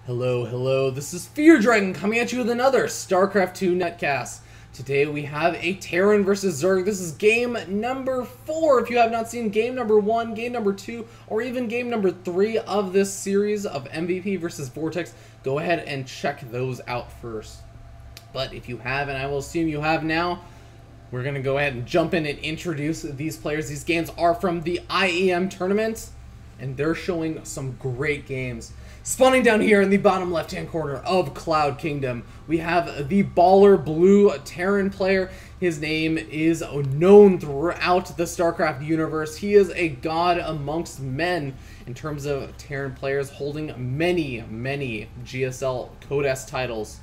Hello, hello, this is Fear Dragon coming at you with another StarCraft 2 netcast. Today we have a Terran versus Zerg. This is game number 4. If you have not seen game number 1, game number 2, or even game number 3 of this series of MVP versus VortiX, go ahead and check those out first. But if you have, and I will assume you have now, we're going to go ahead and jump in and introduce these players. These games are from the IEM tournament, and they're showing some great games. Spawning down here in the bottom left-hand corner of Cloud Kingdom, we have the baller blue Terran player. His name is known throughout the StarCraft universe. He is a god amongst men in terms of Terran players, holding many GSL Code S titles.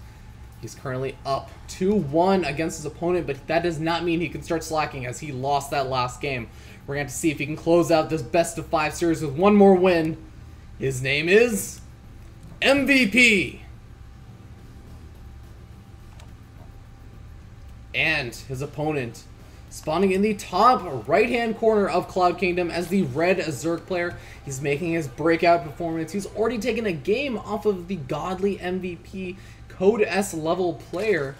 He's currently up 2-1 against his opponent, but that does not mean he can start slacking as he lost that last game. We're going to see if he can close out this best-of-5 series with one more win. His name is MVP. And his opponent, spawning in the top right-hand corner of Cloud Kingdom as the red Zerg player. He's making his breakout performance. He's already taken a game off of the godly MVP Code S level player.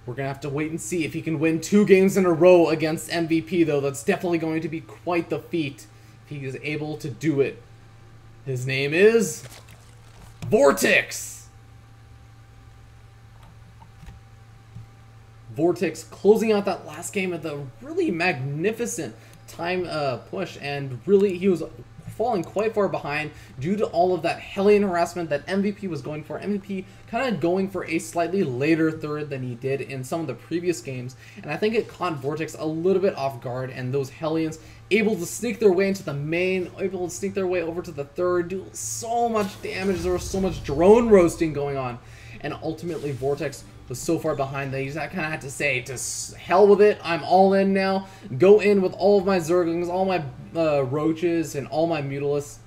We're going to have to wait and see if he can win 2 games in a row against MVP, though. That's definitely going to be quite the feat if he is able to do it. His name is VortiX. VortiX closing out that last game with a really magnificent time push, and really he was falling quite far behind due to all of that Hellion harassment that MVP was going for. MVP kind of going for a slightly later third than he did in some of the previous games, and I think it caught VortiX a little bit off guard, and those Hellions able to sneak their way into the main, able to sneak their way over to the third, do so much damage. There was so much drone roasting going on, and ultimately VortiX was so far behind that he kind of had to say, to hell with it, I'm all in now, go in with all of my Zerglings, all my Roaches, and all my Mutalisks.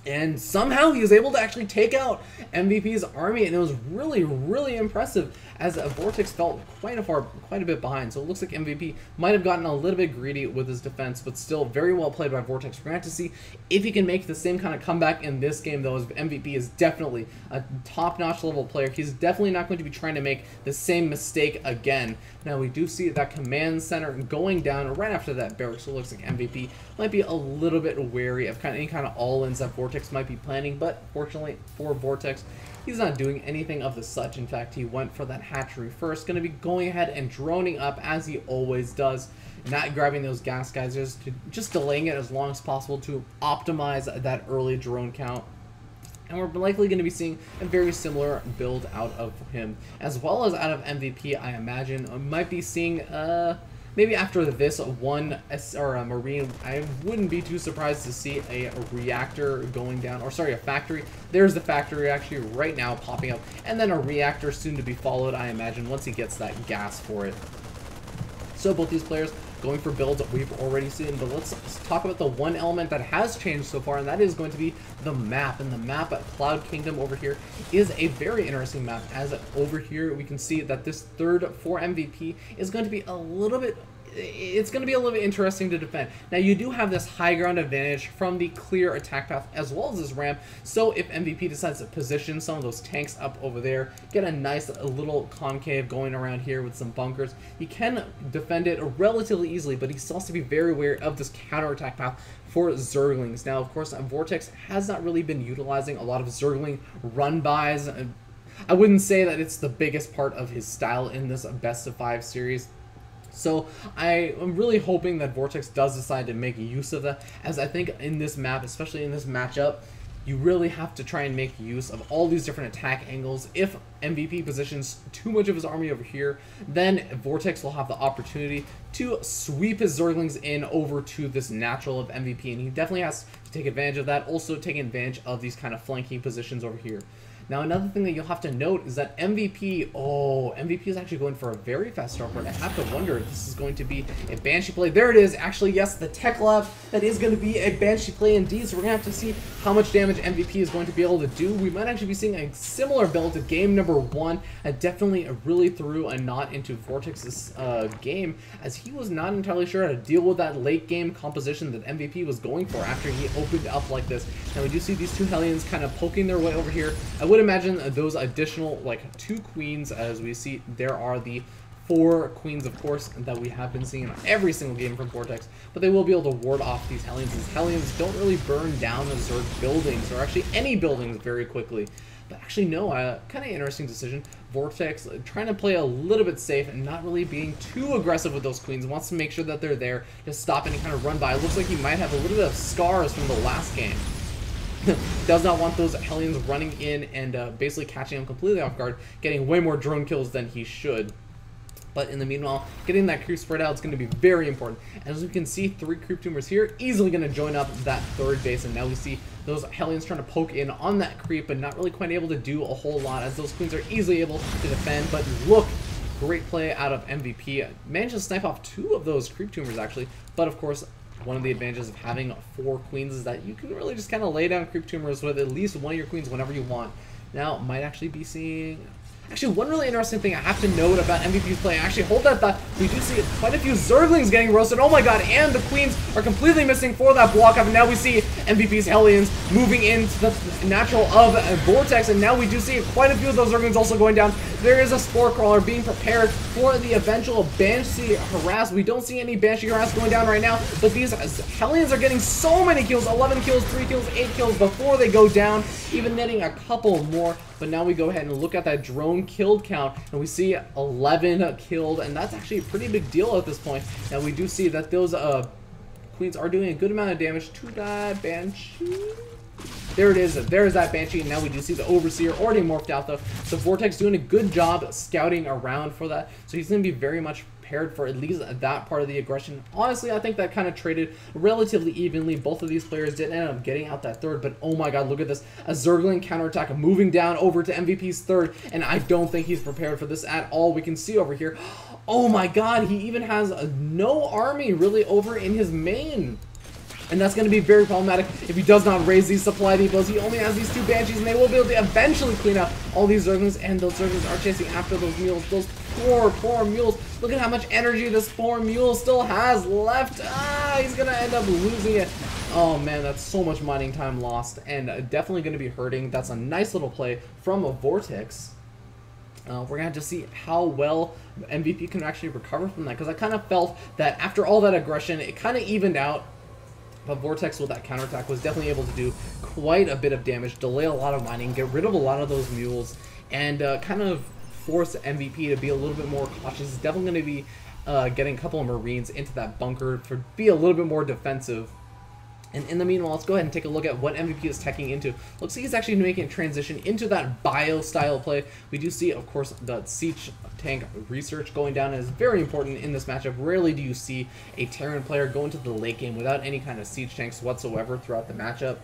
And somehow he was able to actually take out MVP's army, and it was really impressive as VortiX felt quite a bit behind. So it looks like MVP might have gotten a little bit greedy with his defense, but still very well played by VortiX. We're going to have to see if he can make the same kind of comeback in this game, though, as MVP is definitely a top-notch level player. He's definitely not going to be trying to make the same mistake again. Now, we do see that command center going down right after that barracks, so it looks like MVP might be a little bit wary of any kind of all-ins that VortiX might be planning, but fortunately for VortiX, he's not doing anything of the such. In fact, he went for that hatchery first, going to be going ahead and droning up as he always does, not grabbing those gas geysers, just delaying it as long as possible to optimize that early drone count. And we're likely going to be seeing a very similar build out of him, as well as out of MVP, I imagine. I might be seeing, maybe after this one, or a Marine, I wouldn't be too surprised to see a reactor going down, or sorry, a factory. There's the factory actually right now popping up, and then a reactor soon to be followed, I imagine, once he gets that gas for it. So both these players going for builds that we've already seen, but let's talk about the one element that has changed so far, and that is going to be the map. And the map at Cloud Kingdom over here is a very interesting map, as over here we can see that this third for MVP is going to be a little bit interesting to defend. Now, you do have this high ground advantage from the clear attack path as well as this ramp, so if MVP decides to position some of those tanks up over there, get a nice little concave going around here with some bunkers, he can defend it relatively easily, but he still has to be very aware of this counter attack path for Zerglings. Now, of course, VortiX has not really been utilizing a lot of Zergling run-bys. I wouldn't say that it's the biggest part of his style in this best-of-5 series. So I am really hoping that VortiX does decide to make use of that, as I think in this map, especially in this matchup, you really have to try and make use of all these different attack angles. If MVP positions too much of his army over here, then VortiX will have the opportunity to sweep his Zerglings in over to this natural of MVP, and he definitely has to take advantage of that, also taking advantage of these kind of flanking positions over here. Now, another thing that you'll have to note is that MVP, MVP is actually going for a very fast start board. I have to wonder if this is going to be a Banshee play. There it is. Actually, yes, the Tech Lab, that is going to be a Banshee play indeed. So we're going to have to see how much damage MVP is going to be able to do. We might actually be seeing a similar build to game number 1. Definitely really threw a knot into VortiX's game, as he was not entirely sure how to deal with that late game composition that MVP was going for after he opened up like this. Now we do see these 2 Hellions kind of poking their way over here. I would imagine those additional, like, 2 queens, as we see there are the 4 queens, of course, that we have been seeing in every single game from VortiX, but they will be able to ward off these Hellions. These Hellions don't really burn down the Zerg buildings, or actually any buildings, very quickly. But actually, no, kind of interesting decision. VortiX trying to play a little bit safe and not really being too aggressive with those queens. Wants to make sure that they're there to stop any kind of run by. It looks like he might have a little bit of scars from the last game. Does not want those Hellions running in and basically catching him completely off guard, getting way more drone kills than he should. But in the meanwhile, getting that creep spread out is going to be very important. As we can see, 3 creep tumors here, easily going to join up that 3rd base. And now we see those Hellions trying to poke in on that creep, but not really quite able to do a whole lot, as those queens are easily able to defend. But look, great play out of MVP. Managed to snipe off 2 of those creep tumors, actually. But of course, one of the advantages of having 4 queens is that you can really just kind of lay down creep tumors with at least one of your queens whenever you want. Now, might actually be seeing... Actually, one really interesting thing I have to note about MVP's play, actually hold that thought, we do see quite a few Zerglings getting roasted, oh my god, and the queens are completely missing for that block up, and now we see MVP's Hellions moving into the natural of VortiX, and now we do see quite a few of those Zerglings also going down. There is a Spore Crawler being prepared for the eventual Banshee Harass. We don't see any Banshee Harass going down right now, but these Hellions are getting so many kills, 11 kills, 3 kills, 8 kills before they go down, even netting a couple more. But now we go ahead and look at that drone killed count, and we see 11 killed, and that's actually a pretty big deal at this point. Now we do see that those queens are doing a good amount of damage to that Banshee. There it is. There is that Banshee, and now we do see the Overseer already morphed out, though. So VortiX doing a good job scouting around for that. So he's going to be very much prepared for at least that part of the aggression. Honestly, I think that kind of traded relatively evenly. Both of these players did end up getting out that 3rd, but oh my god, look at this. A Zergling counterattack moving down over to MVP's 3rd, and I don't think he's prepared for this at all. We can see over here, oh my god, he even has no army really over in his main. And that's going to be very problematic if he does not raise these supply depots. He only has these 2 Banshees, and they will be able to eventually clean out all these Zerglings, and those Zerglings are chasing after those mules. Those poor mules. Look at how much energy this poor mule still has left. He's going to end up losing it. Oh man, that's so much mining time lost, and definitely going to be hurting. That's a nice little play from a VortiX. We're going to have to see how well MVP can actually recover from that, because I kind of felt that after all that aggression, it kind of evened out. But VortiX with that counterattack was definitely able to do quite a bit of damage, delay a lot of mining, get rid of a lot of those mules, and kind of force MVP to be a little bit more cautious. He's definitely going to be getting a couple of Marines into that bunker to be a little bit more defensive. And in the meanwhile, let's go ahead and take a look at what MVP is teching into. Looks like he's actually making a transition into that bio-style play. We do see, of course, the siege tank research going down, and is very important in this matchup. Rarely do you see a Terran player go into the late game without any kind of siege tanks whatsoever throughout the matchup.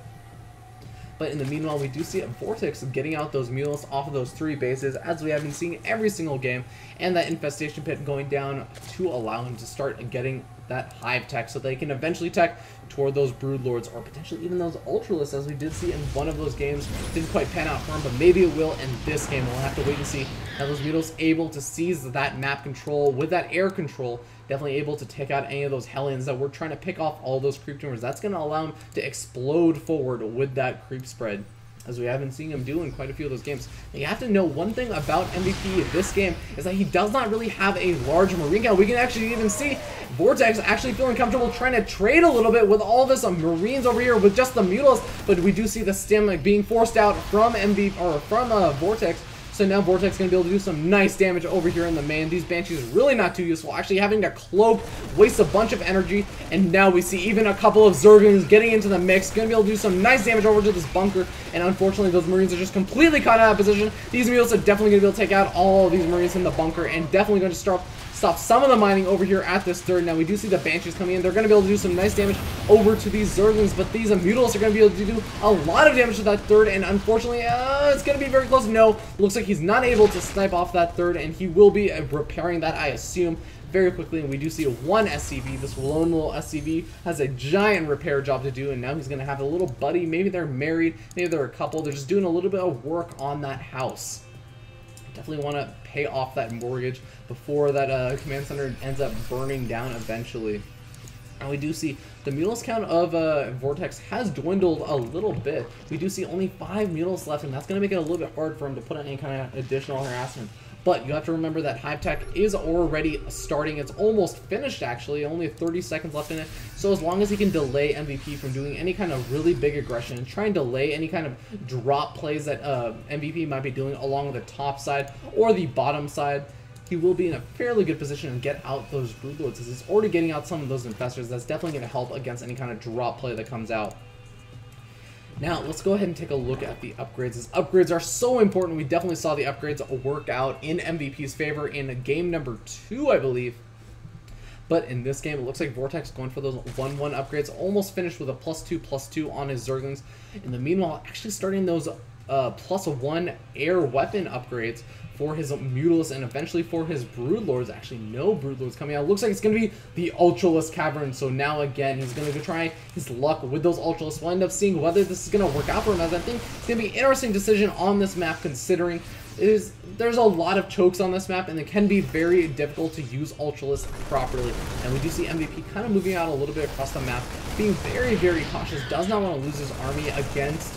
But in the meanwhile, we do see VortiX getting out those mules off of those 3 bases, as we have been seeing every single game, and that infestation pit going down to allow him to start getting that hive tech, so they can eventually tech toward those broodlords, or potentially even those ultralists, as we did see in one of those games. Didn't quite pan out for him, but maybe it will in this game. We'll have to wait and see. Now those mules able to seize that map control with that air control, definitely able to take out any of those Hellions that we're trying to pick off all those creep tumors. That's going to allow him to explode forward with that creep spread, as we have been seeing him do in quite a few of those games. And you have to know one thing about MVP this game is that he does not really have a large Marine count. We can actually even see VortiX actually feeling comfortable trying to trade a little bit with all this Marines over here with just the Mutals, but we do see the stim being forced out from VortiX. So now VortiX is going to be able to do some nice damage over here in the main. These Banshees really not too useful. Actually having to cloak wastes a bunch of energy. And now we see even a couple of Zerglings getting into the mix. Going to be able to do some nice damage over to this bunker. And unfortunately those Marines are just completely caught out of position. These mules are definitely going to be able to take out all of these Marines in the bunker. And definitely going to start stop some of the mining over here at this third. Now we do see the Banshees coming in. They're going to be able to do some nice damage over to these Zerglings, but these Mutalisks are going to be able to do a lot of damage to that third, and unfortunately, it's going to be very close. No, looks like he's not able to snipe off that third, and he will be repairing that, I assume, very quickly. And we do see one SCV. This lone little SCV has a giant repair job to do, and now he's going to have a little buddy. Maybe they're married, maybe they're a couple. They're just doing a little bit of work on that house. Definitely want to pay off that mortgage before that command center ends up burning down eventually. And we do see the Mutalisk count of VortiX has dwindled a little bit. We do see only 5 Mutalisks left, and that's going to make it a little bit hard for him to put on any kind of additional harassment. But you have to remember that Hive Tech is already starting. It's almost finished, actually. Only 30 seconds left in it. So as long as he can delay MVP from doing any kind of really big aggression and try and delay any kind of drop plays that MVP might be doing along the top side or the bottom side, he will be in a fairly good position to get out those Broodlords, because he's already getting out some of those Infestors. That's definitely going to help against any kind of drop play that comes out. Now, let's go ahead and take a look at the upgrades. These upgrades are so important. We definitely saw the upgrades work out in MVP's favor in game number 2, I believe. But in this game, it looks like VortiX going for those 1-1 upgrades. Almost finished with a +2/+2 on his Zerglings. In the meanwhile, actually starting those +1 air weapon upgrades for his Mutalisks and eventually for his Broodlords. Actually, no Broodlords coming out. Looks like it's going to be the Ultralisk Cavern. So now again, he's going to go try his luck with those Ultralisks. We'll end up seeing whether this is going to work out for him, as I think it's going to be an interesting decision on this map, considering there's a lot of chokes on this map, and it can be very difficult to use Ultralisk properly. And we do see MVP kind of moving out a little bit across the map, being very, very cautious. Does not want to lose his army against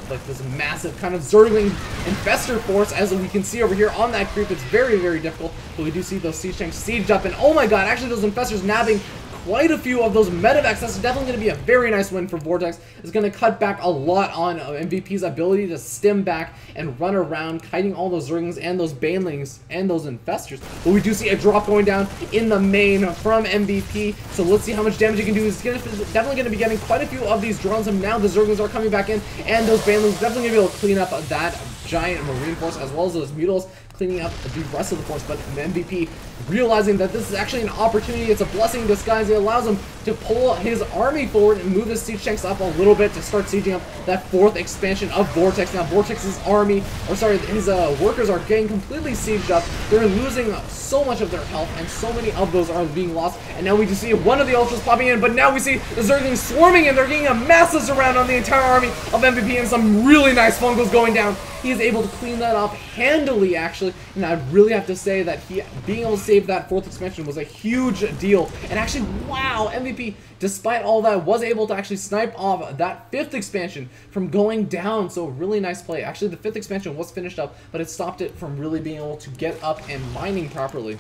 like this massive kind of Zergling Infestor force, as we can see over here on that creep. It's very, very difficult. But we do see those siege tanks sieged up, and oh my god, actually those Infestors nabbing quite a few of those medevacs. That's definitely going to be a very nice win for VortiX. It's going to cut back a lot on MVP's ability to stem back and run around, kiting all those Zerglings and those Banelings and those Infestors. But we do see a drop going down in the main from MVP, so let's see how much damage he can do. He's definitely going to be getting quite a few of these drones, and now the Zerglings are coming back in, and those Banelings definitely going to be able to clean up that giant Marine force, as well as those Mutalisks cleaning up the rest of the force. But MVP, realizing that this is actually an opportunity, it's a blessing in disguise. It allows him to pull his army forward and move his siege tanks up a little bit to start sieging up that 4th expansion of VortiX. Now VortiX's army, or sorry, his workers are getting completely sieged up. They're losing so much of their health, and so many of those are being lost. And now we just see one of the Ultras popping in, but now we see the Zerglings swarming, and they're getting a massive surround on the entire army of MVP, and some really nice fungals going down. He is able to clean that up handily, actually, and I really have to say that being able to save that 4th expansion was a huge deal. And actually, wow, MVP, despite all that, was able to actually snipe off that 5th expansion from going down. So really nice play. Actually, the 5th expansion was finished up, but it stopped it from really being able to get up and mining properly.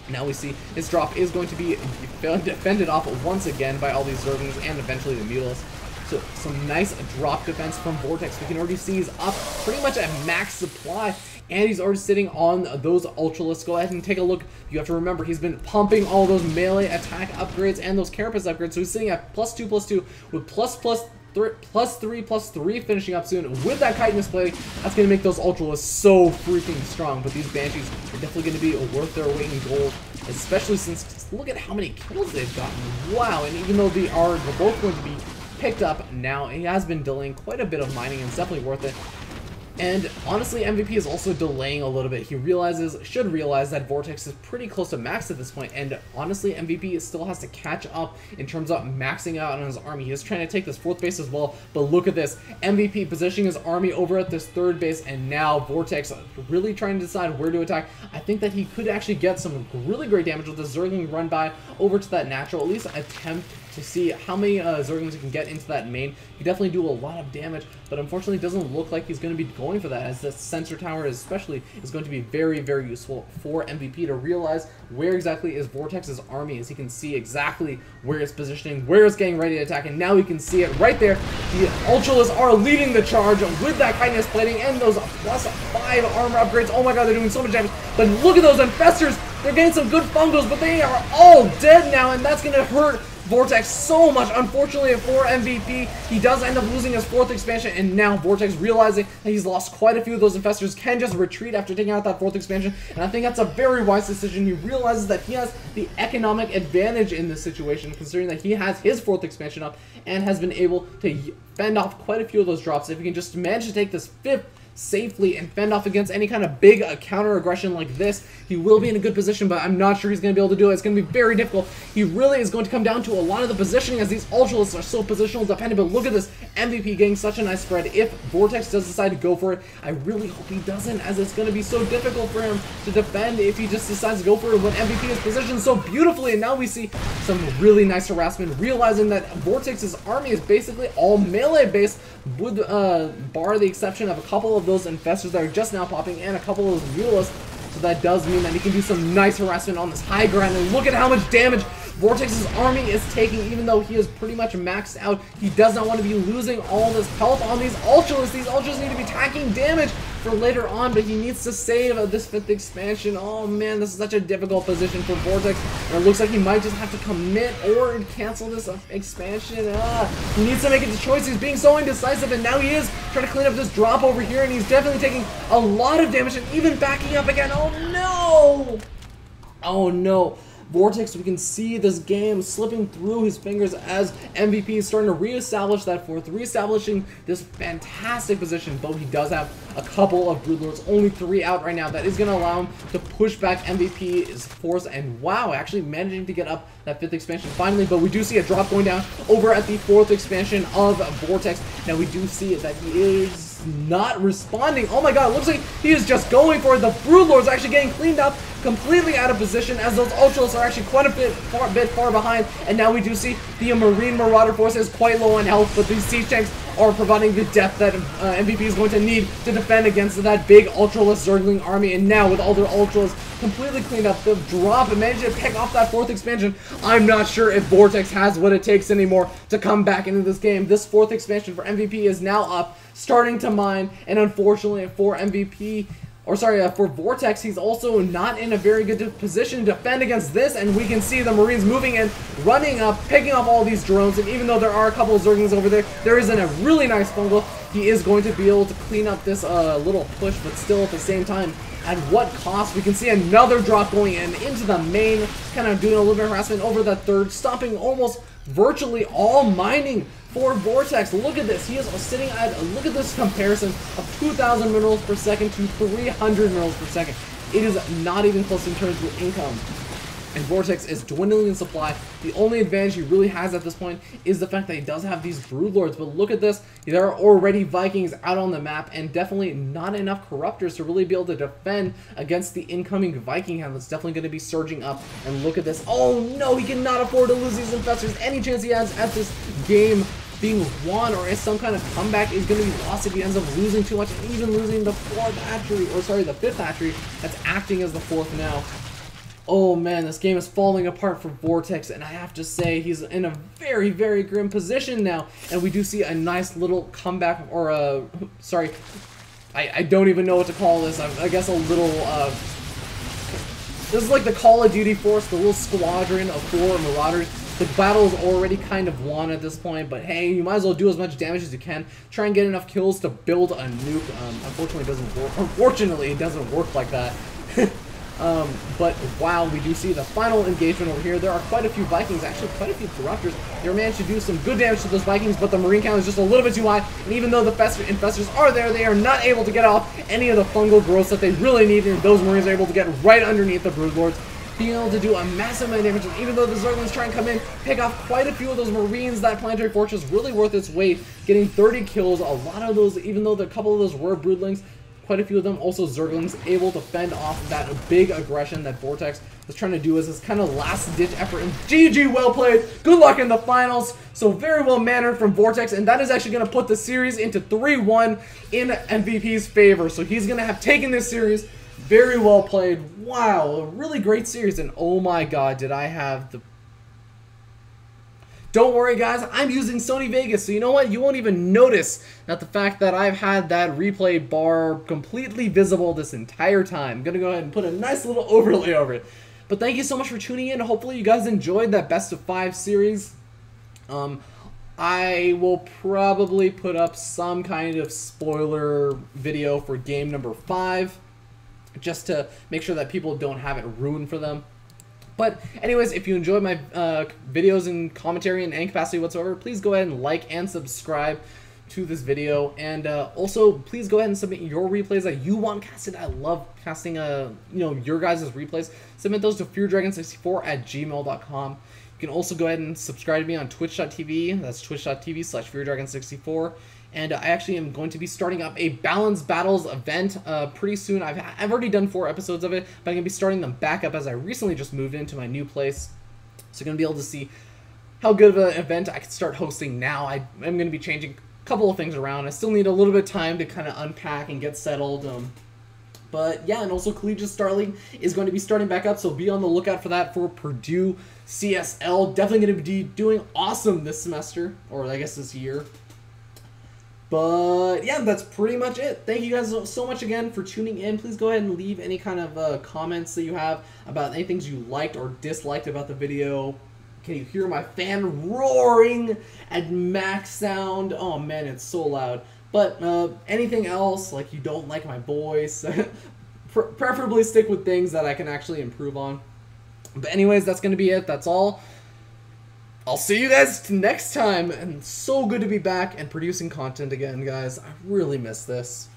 Now we see his drop is going to be defended off once again by all these Zerglings and eventually the Mutalisks. So some nice drop defense from VortiX. We can already see he's up pretty much at max supply, and he's already sitting on those Ultralisks. Go ahead and take a look. You have to remember, he's been pumping all those melee attack upgrades and those Carapace upgrades, so he's sitting at +2/+2 with +3/+3 finishing up soon. With that chitinous plating, that's going to make those Ultralisks so freaking strong. But these Banshees are definitely going to be worth their weight in gold, especially since look at how many kills they've gotten. Wow, and even though they are both going to be picked up now, he has been delaying quite a bit of mining, and it's definitely worth it. And honestly, MVP is also delaying a little bit. He should realize that VortiX is pretty close to max at this point, and honestly, MVP still has to catch up in terms of maxing out on his army. He is trying to take this 4th base as well, but look at this. MVP positioning his army over at this 3rd base, and now VortiX really trying to decide where to attack. I think that he could actually get some really great damage with the Zergling run by over to that natural, at least attempt to see how many Zerglings he can get into that main. He definitely do a lot of damage, but unfortunately it doesn't look like he's going to be going for that, as the sensor tower especially is going to be very, very useful for MVP to realize where exactly is VorTX's army, as he can see exactly where it's positioning, where it's getting ready to attack, and now he can see it right there. The Ultralisks are leading the charge with that chitinous plating and those +5 armor upgrades. Oh my god, they're doing so much damage, but look at those Infestors. They're getting some good fungals, but they are all dead now, and that's going to hurt VortiX so much. Unfortunately, for MVP, he does end up losing his 4th expansion, and now VortiX, realizing that he's lost quite a few of those infestors, can just retreat after taking out that 4th expansion, and I think that's a very wise decision. He realizes that he has the economic advantage in this situation, considering that he has his 4th expansion up and has been able to fend off quite a few of those drops. If he can just manage to take this 5th safely and fend off against any kind of big counter aggression like this, he will be in a good position, but I'm not sure he's going to be able to do it. It's going to be very difficult. He really is going to come down to a lot of the positioning, as these Ultralisks are so positional dependent. But look at this, MVP getting such a nice spread. If VortiX does decide to go for it, I really hope he doesn't, as it's going to be so difficult for him to defend if he just decides to go for it when MVP is positioned so beautifully. And now we see some really nice harassment, realizing that VorTX's army is basically all melee based, with bar the exception of a couple of those infestors that are just now popping and a couple of those Mulas. So that does mean that he can do some nice harassment on this high ground, and look at how much damage VorTX's army is taking. Even though he is pretty much maxed out, he does not want to be losing all this health on these Ultralisks. These Ultras need to be tanking damage for later on, but he needs to save this 5th expansion. Oh man, this is such a difficult position for VortiX, and it looks like he might just have to commit or cancel this expansion. He needs to make a choice. He's being so indecisive, and now he is trying to clean up this drop over here, and he's definitely taking a lot of damage and even backing up again. Oh no! Oh no! VortiX, we can see this game slipping through his fingers as MVP is starting to reestablish that 4th, reestablishing this fantastic position, but he does have a couple of Broodlords, only 3 out right now. That is going to allow him to push back MVP's force, and wow, actually managing to get up that 5th expansion finally, but we do see a drop going down over at the 4th expansion of VortiX. Now we do see that he is not responding. Oh my god, it looks like he is just going for it. The Broodlords actually getting cleaned up, completely out of position, as those Ultralisks are actually quite a bit far behind. And now we do see the Marine Marauder force is quite low on health, but these siege tanks are providing the depth that MVP is going to need to defend against that big Ultralist Zergling army. And now with all their Ultralisks completely cleaned up, the drop and managed to pick off that 4th expansion, I'm not sure if VortiX has what it takes anymore to come back into this game. This 4th expansion for MVP is now up, starting to mine, and unfortunately for MVP, or sorry, for VortiX, he's also not in a very good position to defend against this, and we can see the Marines moving in, running up, picking up all these drones, and even though there are a couple of Zerglings over there, there isn't a really nice fungal. He is going to be able to clean up this little push, but still at the same time, at what cost? We can see another drop going in into the main, kind of doing a little bit of harassment over the 3rd, stopping almost virtually all mining for VortiX. Look at this. He is sitting at, look at this comparison of 2,000 minerals per second to 300 minerals per second. It is not even close in terms of income. And VortiX is dwindling in supply. The only advantage he really has at this point is the fact that he does have these Broodlords. But look at this. There are already Vikings out on the map, and definitely not enough Corruptors to really be able to defend against the incoming Viking hand that's definitely going to be surging up. And look at this. Oh no, he cannot afford to lose these infestors. Any chance he has at this game being won or as some kind of comeback is going to be lost if he ends up losing too much, and even losing the 4th hatchery, or sorry, the 5th hatchery that's acting as the 4th now. Oh man, this game is falling apart for VortiX, and I have to say he's in a very, very grim position now. And we do see a nice little comeback, or a, sorry, I don't even know what to call this. I guess a little, this is like the Call of Duty force, the little squadron of 4 Marauders. The battle's already kind of won at this point, but hey, you might as well do as much damage as you can. Try and get enough kills to build a nuke. Unfortunately, it doesn't work. Unfortunately, it doesn't work like that. But wow, we do see the final engagement over here. There are quite a few Vikings, actually quite a few Corruptors. They managed to do some good damage to those Vikings, but the Marine count is just a little bit too high. And even though the infestors are there, they are not able to get off any of the fungal growths that they really need. And those Marines are able to get right underneath the Broodlords, being able to do a massive amount of damage. And even though the Zerglings try and come in, pick off quite a few of those Marines, that Planetary Fortress really worth its weight, getting 30 kills. A lot of those, even though a couple of those were Broodlings, quite a few of them also Zerglings, able to fend off that big aggression that VortiX was trying to do as this kind of last-ditch effort. And GG, well played. Good luck in the finals. So very well mannered from VortiX, and that is actually going to put the series into 3-1 in MVP's favor. So he's going to have taken this series. Very well played. Wow, a really great series. And oh my god, did I have the... Don't worry guys, I'm using Sony Vegas, so you know what? You won't even notice that the fact that I've had that replay bar completely visible this entire time. I'm gonna go ahead and put a nice little overlay over it. But thank you so much for tuning in. Hopefully you guys enjoyed that best of 5 series. I will probably put up some kind of spoiler video for game number 5, just to make sure that people don't have it ruined for them. But anyways, if you enjoyed my videos and commentary in any capacity whatsoever, please go ahead and like and subscribe to this video, and also please go ahead and submit your replays that you want casted. I love casting your guys' replays. Submit those to feardragon64@gmail.com. You can also go ahead and subscribe to me on twitch.tv. That's twitch.tv/feardragon64. And I actually am going to be starting up a Balance Battles event pretty soon. I've already done 4 episodes of it, but I'm going to be starting them back up as I recently just moved into my new place. So you're going to be able to see how good of an event I can start hosting now. I'm going to be changing a couple of things around. I still need a little bit of time to kind of unpack and get settled. But yeah, and also Collegiate Star League is going to be starting back up, so be on the lookout for that for Purdue CSL. Definitely going to be doing awesome this semester, or I guess this year. But yeah, that's pretty much it. Thank you guys so much again for tuning in. Please go ahead and leave any kind of comments that you have about any things you liked or disliked about the video. Can you hear my fan roaring at max sound? Oh man, it's so loud. But anything else, like you don't like my voice, preferably stick with things that I can actually improve on. But anyways, that's going to be it. That's all. I'll see you guys next time, and so good to be back and producing content again, guys. I really miss this.